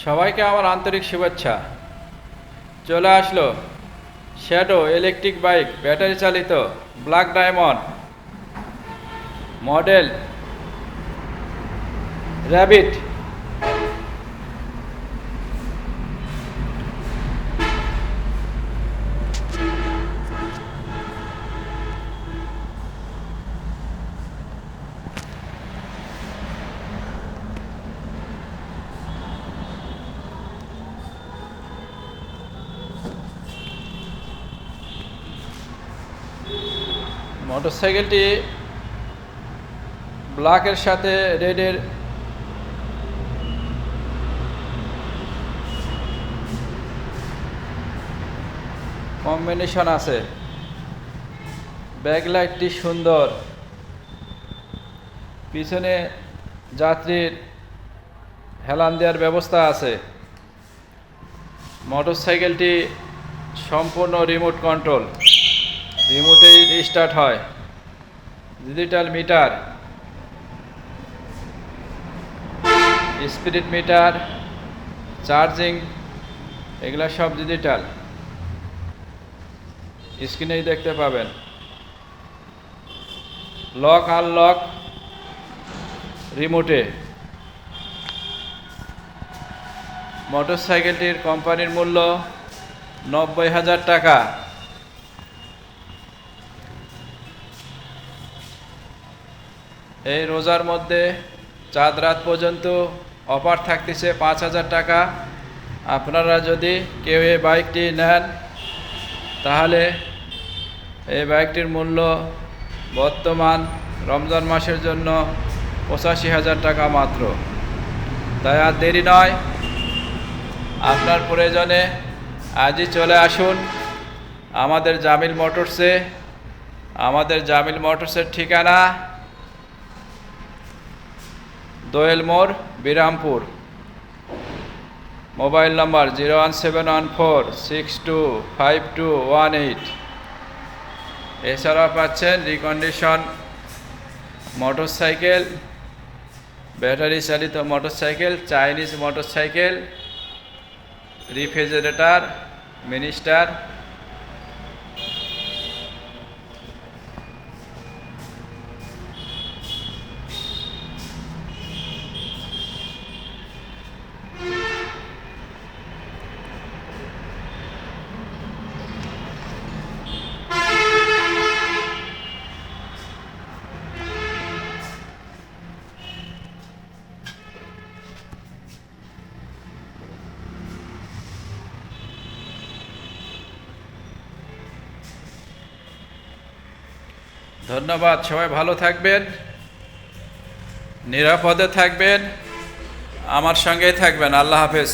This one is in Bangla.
সবাইকে আমার আন্তরিক শুভেচ্ছা। চলে আসলো শ্যাডো ইলেকট্রিক বাইক, ব্যাটারি চালিত, ব্ল্যাক ডায়মন্ড, মডেল র্যাবিট। মোটরসাইকেলটি ব্ল্যাকের সাথে রেডের কম্বিনেশন আছে। ব্যাকলাইটটি সুন্দর, পিছনে যাত্রীর হেলান দেওয়ার ব্যবস্থা আছে। মোটরসাইকেলটি সম্পূর্ণ রিমোট কন্ট্রোল, রিমোটেই স্টার্ট হয়। Digital meter, spirit meter, charging, এগুলা সব ডিজিটাল, স্ক্রিনেই দেখতে পাবেন। Lock unlock রিমোটে। মোটরসাইকেলটির কোম্পানির মূল্য 90,000 টাকা। এই রোজার মধ্যে চাঁদ রাত পর্যন্ত অফার থাকতেছে 5,000 টাকা। আপনারা যদি কেউ এই বাইকটি নেন তাহলে এই বাইকটির মূল্য বর্তমান রমজান মাসের জন্য 85,000 টাকা মাত্র। তাই আর দেরি নয়, আপনার প্রয়োজনে আজই চলে আসুন আমাদের জামিল মোটরসে। আমাদের জামিল মোটরসের ঠিকানা দোয়েল মোড়, বিরামপুর। মোবাইল নম্বর 01714625218। এছাড়াও পাচ্ছেন রিকন্ডিশন মোটরসাইকেল, ব্যাটারি চালিত motorcycle, Chinese motorcycle, refrigerator, minister. ধন্যবাদ। সবাই ভালো থাকবেন, নিরাপদে থাকবেন, আমার সঙ্গেই থাকবেন। আল্লাহ হাফেজ।